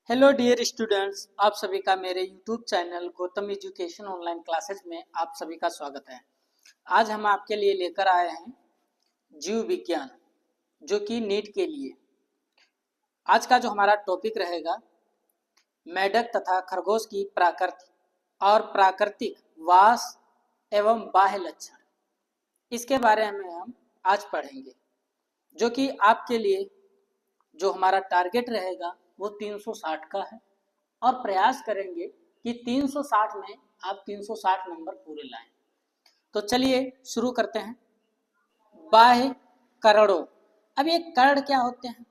Hello dear students, आप सभी का मेरे YouTube channel Gautam education online classes में आप सभी का स्वागत है। आज हम आपके लिए लेकर आए हैं जीव विज्ञान, जो कि नीट के लिए। आज का जो हमारा टॉपिक रहेगा, मेढक तथा खरगोश की प्राकृतिक और प्राकृतिक वास एवं बाह्य लक्षण, इसके बारे में हम आज पढ़ेंगे। जो कि आपके लिए जो हमारा टारगेट रहेगा वो 360 का है, और प्रयास करेंगे कि 360 में आप 360 नंबर पूरे लाएं। तो चलिए शुरू करते हैं। बाह्य करणों। अब ये कर्ण क्या होते हैं?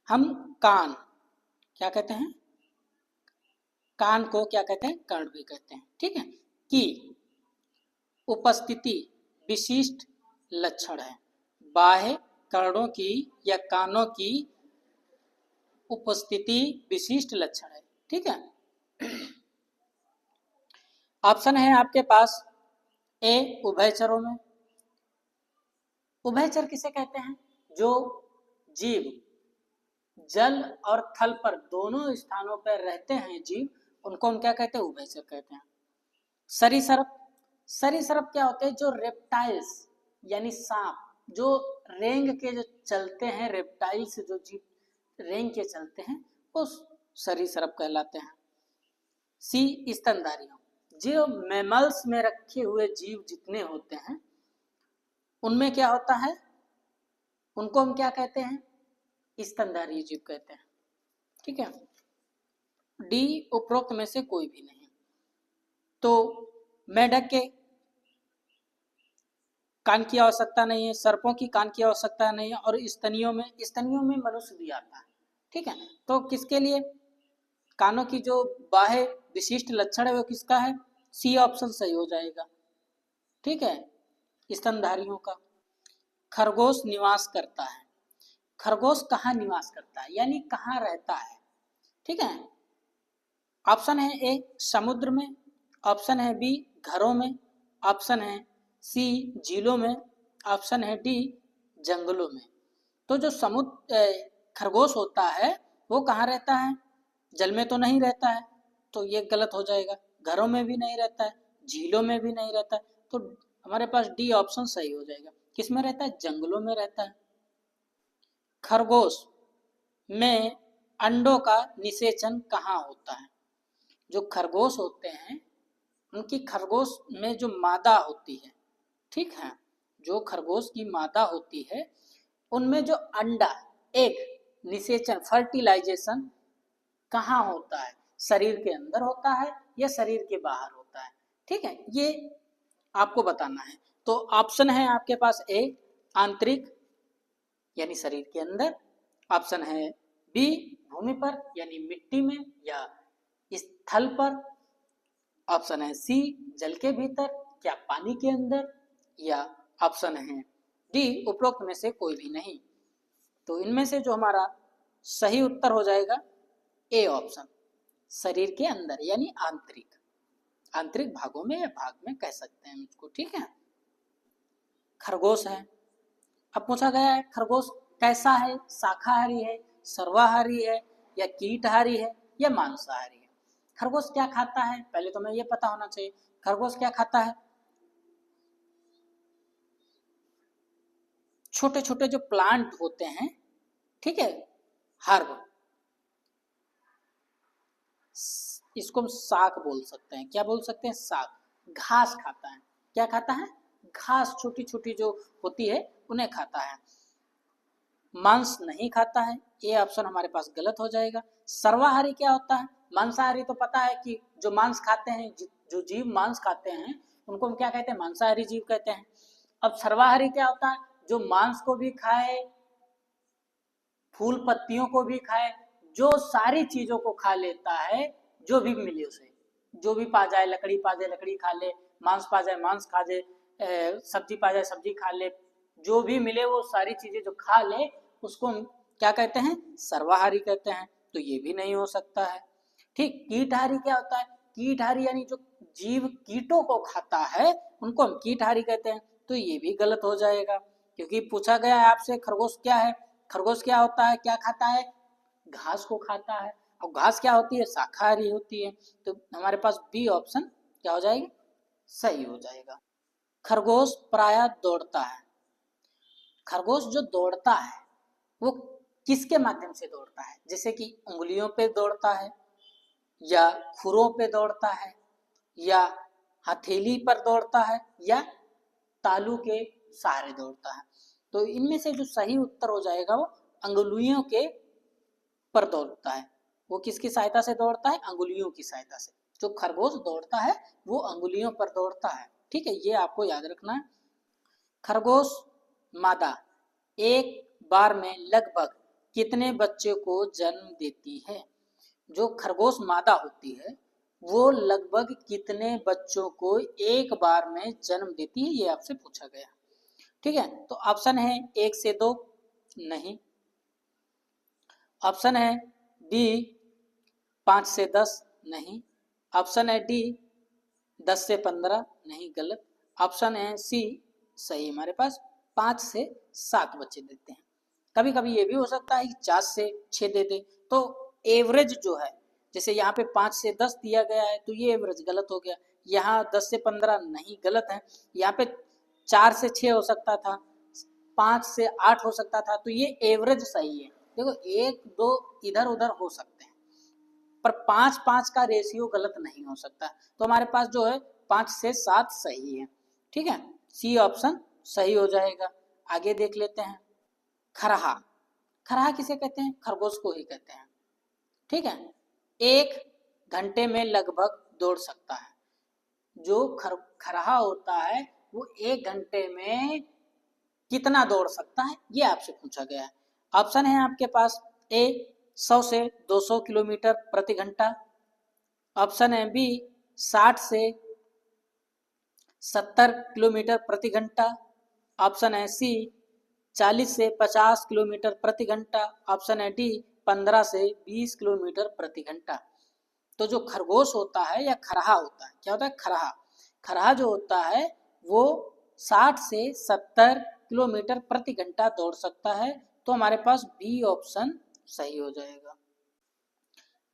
हम कान क्या कहते हैं? कान को क्या कहते हैं? कर्ण भी कहते हैं। ठीक है। की उपस्थिति विशिष्ट लक्षण है। बाह्य करणों की या कानों की उपस्थिति विशिष्ट लक्षण है। ठीक है। ऑप्शन है आपके पास ए उभयचरों में। उभयचर किसे कहते हैं? जो जीव जल और थल पर दोनों स्थानों पर रहते हैं जीव, उनको हम क्या कहते हैं? उभयचर कहते हैं। सरीसृप। सरीसृप क्या होते हैं? जो रेप्टाइल्स यानी सांप, जो रेंग के जो चलते हैं, रेप्टाइल्स जो जीव रेंग के चलते हैं, वो सरीसृप कहलाते हैं। सी स्तनधारियों। जो मैमल्स में रखे हुए जीव जितने होते हैं, उनमें क्या होता है? उनको हम क्या कहते हैं? स्तनधारी जीव कहते हैं। ठीक है। डी उपरोक्त में से कोई भी नहीं। तो मेढक के कान की आवश्यकता नहीं है, सर्पों की कान की आवश्यकता नहीं है, और स्तनियों में मनुष्य भी आता है। ठीक है। तो किसके लिए कानों की जो बाह्य विशिष्ट लक्षण है वो किसका है? सी ऑप्शन सही हो जाएगा। ठीक है। स्तनधारियों का। खरगोश निवास करता है। खरगोश कहाँ निवास करता है, यानी कहाँ रहता है? ठीक है। ऑप्शन है ए समुद्र में, ऑप्शन है बी घरों में, ऑप्शन है सी झीलों में, ऑप्शन है डी जंगलों में। तो जो समुद्र खरगोश होता है वो कहाँ रहता है? जल में तो नहीं रहता है, तो ये गलत हो जाएगा। घरों में भी नहीं रहता है, झीलों में भी नहीं रहता है, तो हमारे पास डी ऑप्शन सही हो जाएगा। किस में रहता है? जंगलों में रहता है। खरगोश में अंडों का निषेचन कहाँ होता है? जो खरगोश होते हैं, उनकी खरगोश में जो मादा होती है, ठीक है, जो खरगोश की मादा होती है, उनमें जो अंडा एग निषेचन फर्टिलाइजेशन कहाँ होता है? शरीर के अंदर होता है या शरीर के बाहर होता है? ठीक है, ये आपको बताना है। तो ऑप्शन है आपके पास ए आंतरिक यानी शरीर के अंदर, ऑप्शन है बी भूमि पर यानी मिट्टी में या स्थल पर, ऑप्शन है सी जल के भीतर क्या पानी के अंदर, या ऑप्शन है डी उपरोक्त में से कोई भी नहीं। तो इनमें से जो हमारा सही उत्तर हो जाएगा ए ऑप्शन, शरीर के अंदर यानी आंतरिक, आंतरिक भागों में या भाग में कह सकते हैं इसको। ठीक है। खरगोश है। अब पूछा गया है खरगोश कैसा है? शाकाहारी है, सर्वाहारी है, या कीटहारी है, या मांसाहारी है? खरगोश क्या खाता है? पहले तो हमें ये पता होना चाहिए खरगोश क्या खाता है। छोटे छोटे जो प्लांट होते हैं, ठीक है, हर्ब, इसको हम साग बोल सकते हैं। क्या बोल सकते हैं? साग। घास खाता है। क्या खाता है? घास छोटी छोटी जो होती है उन्हें खाता है। मांस नहीं खाता है, ये ऑप्शन हमारे पास गलत हो जाएगा। सर्वाहारी क्या होता है? मांसाहारी तो पता है कि जो मांस खाते हैं, जो जीव मांस खाते हैं, उनको हम क्या कहते हैं? मांसाहारी जीव कहते हैं। अब सर्वाहारी क्या होता है? जो मांस को भी खाए, फूल पत्तियों को भी खाए, जो सारी चीजों को खा लेता है, जो भी मिले उसे, जो भी पा जाए, लकड़ी पा जाए लकड़ी खा ले, मांस पा जाए मांस खा जाए, सब्जी पा जाए सब्जी खा ले, जो भी मिले वो सारी चीजें जो खा ले, उसको हम क्या कहते हैं? सर्वाहारी कहते हैं। तो ये भी नहीं हो सकता है। ठीक। कीटहारी क्या होता है? कीटहारी यानी जो जीव कीटों को खाता है, उनको हम कीटहारी कहते हैं। तो ये भी गलत हो जाएगा, क्योंकि पूछा गया है आपसे खरगोश क्या है। खरगोश क्या होता है? क्या खाता है? घास को खाता है, और घास क्या होती है, शाकाहारी होती है। तो हमारे पास बी ऑप्शन क्या हो जाएगा, सही हो जाएगा। खरगोश प्रायः दौड़ता है। खरगोश जो दौड़ता है वो किसके माध्यम से दौड़ता है, जैसे कि उंगलियों पे दौड़ता है, या खुरों पे दौड़ता है, या हथेली पर दौड़ता है, या तालू के सहारे दौड़ता है। तो इनमें से जो सही उत्तर हो जाएगा वो अंगुलियों के पर दौड़ता है। वो किसकी सहायता से दौड़ता है, अंगुलियों की सहायता से। जो खरगोश दौड़ता है वो अंगुलियों पर दौड़ता है, ठीक है, ये आपको याद रखना है। खरगोश मादा एक बार में लगभग कितने बच्चे को जन्म देती है। जो खरगोश मादा होती है वो लगभग कितने बच्चों को एक बार में जन्म देती है, ये आपसे पूछा गया, ठीक है। तो ऑप्शन है 1 से 2, नहीं। ऑप्शन है बी 5 से 10, नहीं। ऑप्शन है डी 10 से 15, नहीं, गलत। ऑप्शन है सी सही, हमारे पास 5 से 7 बच्चे देते हैं। कभी कभी ये भी हो सकता है कि 4 से 6 दे दे। तो एवरेज जो है, जैसे यहाँ पे 5 से 10 दिया गया है तो ये एवरेज गलत हो गया। यहाँ 10 से 15 नहीं, गलत है। यहाँ पे 4 से 6 हो सकता था, 5 से 8 हो सकता था, तो ये एवरेज सही है। देखो 1 2 इधर उधर हो सकते हैं, पर 5-5 का रेशियो गलत नहीं हो सकता। तो हमारे पास जो है 5 से 7 सही है, ठीक है, सी ऑप्शन सही हो जाएगा। आगे देख लेते हैं। खरहा, खरहा किसे कहते हैं, खरगोश को ही कहते हैं, ठीक है। 1 घंटे में लगभग दौड़ सकता है। जो खरहा होता है वो 1 घंटे में कितना दौड़ सकता है, ये आपसे पूछा गया है। ऑप्शन है आपके पास ए 100 से 200 किलोमीटर प्रति घंटा। ऑप्शन है बी 60 से 70 किलोमीटर प्रति घंटा। ऑप्शन है सी 40 से 50 किलोमीटर प्रति घंटा। ऑप्शन है डी 15 से 20 किलोमीटर प्रति घंटा। तो जो खरगोश होता है या खरहा होता है, क्या होता है, खरहा, खरहा जो होता है वो 60 से 70 किलोमीटर प्रति घंटा दौड़ सकता है। तो हमारे पास बी ऑप्शन सही हो जाएगा।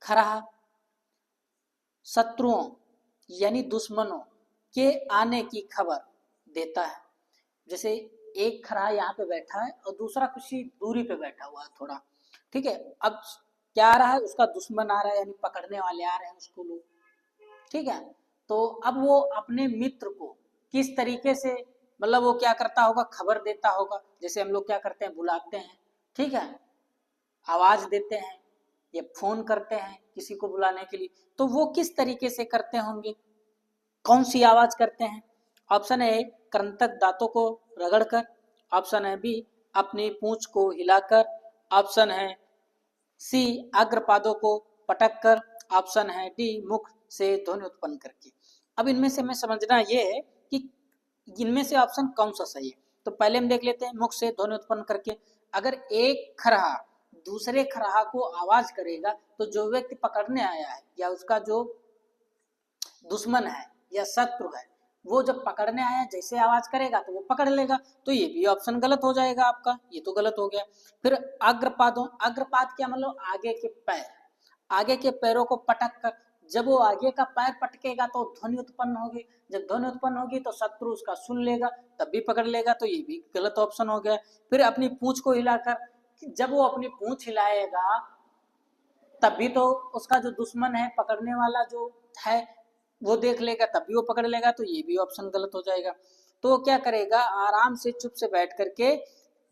खरहा शत्रुओं यानी दुश्मनों के आने की खबर देता है। जैसे एक खरहा यहाँ पे बैठा है और दूसरा किसी दूरी पे बैठा हुआ है थोड़ा, ठीक है। अब क्या आ रहा है, उसका दुश्मन आ रहा है, यानी पकड़ने वाले आ रहे हैं उसको लोग, ठीक है। तो अब वो अपने मित्र को किस तरीके से, मतलब वो क्या करता होगा, खबर देता होगा। जैसे हम लोग क्या करते हैं, बुलाते हैं, ठीक है, आवाज देते हैं या फोन करते हैं किसी को बुलाने के लिए, तो वो किस तरीके से करते होंगे, कौन सी आवाज करते हैं। ऑप्शन है कृंतक दांतों को रगड़कर। ऑप्शन है बी अपनी पूंछ को हिलाकर। ऑप्शन है सी अग्रपादों को पटक कर। ऑप्शन है डी मुख से ध्वनि उत्पन्न करके। अब इनमें से हमें समझना ये है कि इनमें से ऑप्शन कौन सा सही है। तो पहले हम देख लेते हैं मुख से ध्वनि उत्पन्न करके। अगर एक खरहा दूसरे खरहा को आवाज करेगा तो जो व्यक्ति पकड़ने आया है या उसका जो दुश्मन है या शत्रु है, वो जब पकड़ने आया जैसे आवाज करेगा तो वो पकड़ लेगा। तो ये भी ऑप्शन गलत हो जाएगा आपका, ये तो गलत हो गया। फिर अग्रपादों, अग्रपाद क्या मतलब आगे के पैर, आगे के पैरों को पटक कर, जब वो आगे का पैर पटकेगा तो ध्वनि उत्पन्न होगी, जब ध्वनि उत्पन्न होगी तो शत्रु उसका सुन लेगा तब भी पकड़ लेगा, तो ये भी गलत ऑप्शन हो गया। फिर अपनी पूंछ को हिलाकर, जब वो अपनी पूंछ हिलाएगा तब भी तो उसका जो दुश्मन है पकड़ने वाला जो है वो देख लेगा तब भी वो पकड़ लेगा, तो ये भी ऑप्शन गलत हो जाएगा। तो क्या करेगा, आराम से चुप से बैठ करके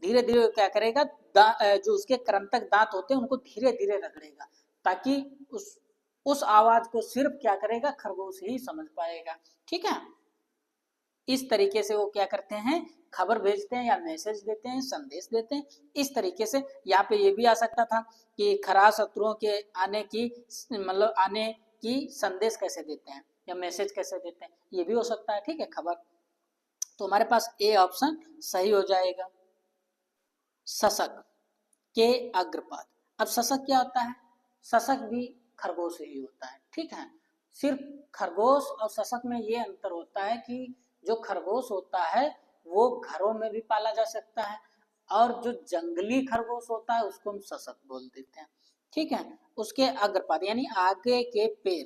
धीरे धीरे क्या करेगा, जो उसके कृंतक दांत होते हैं उनको धीरे धीरे रगड़ेगा, ताकि उस आवाज को सिर्फ क्या करेगा, खरगोश ही समझ पाएगा, ठीक है। इस तरीके से वो क्या करते हैं, खबर भेजते हैं या मैसेज देते हैं, संदेश देते हैं। इस तरीके से यहाँ पे ये भी आ सकता था कि खरा शत्रुओं के आने की, मतलब आने की संदेश कैसे देते हैं या मैसेज कैसे देते हैं, ये भी हो सकता है, ठीक है, खबर। तो हमारे पास ए ऑप्शन सही हो जाएगा। शशक के अग्रपाद। अब शशक क्या होता है, शशक भी खरगोश ही होता है, ठीक है। सिर्फ खरगोश और शशक में ये अंतर होता है कि जो खरगोश होता है वो घरों में भी पाला जा सकता है, और जो जंगली खरगोश होता है उसको हम शशक बोल देते हैं, ठीक है। उसके अग्रपाद यानी आगे के पैर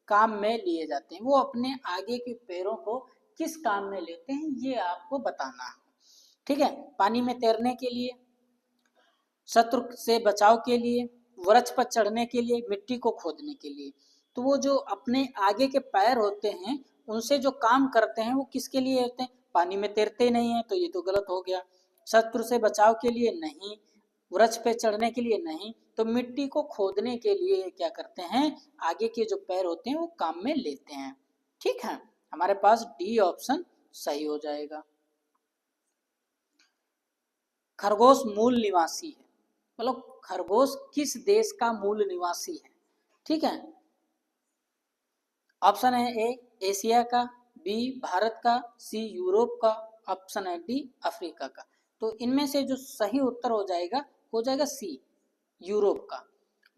काम में लिए जाते हैं। वो अपने आगे के पैरों को किस काम में लेते हैं ये आपको बताना है, ठीक है। पानी में तैरने के लिए, शत्रु से बचाव के लिए, वृक्ष पर चढ़ने के लिए, मिट्टी को खोदने के लिए। तो वो जो अपने आगे के पैर होते हैं उनसे जो काम करते हैं वो किसके लिए होते हैं? पानी में तैरते नहीं है, तो ये तो गलत हो गया। शत्रु से बचाव के लिए नहीं, वृक्ष पे चढ़ने के लिए नहीं, तो मिट्टी को खोदने के लिए क्या करते हैं? आगे के जो पैर होते हैं वो काम में लेते हैं, ठीक है। हमारे पास डी ऑप्शन सही हो जाएगा। खरगोश मूल निवासी है, मतलब खरगोश किस देश का मूल निवासी है, ठीक है। ऑप्शन है ए एशिया का, बी भारत का, सी यूरोप का, ऑप्शन है डी अफ्रीका का। तो इनमें से जो सही उत्तर हो जाएगा सी यूरोप का।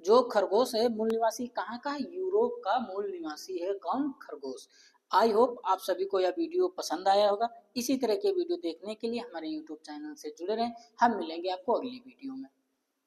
जो खरगोश है मूल निवासी कहाँ का? यूरोप का मूल निवासी है कौन? खरगोश। आई होप आप सभी को यह वीडियो पसंद आया होगा। इसी तरह के वीडियो देखने के लिए हमारे यूट्यूब चैनल से जुड़े रहें। हम मिलेंगे आपको अगली वीडियो में।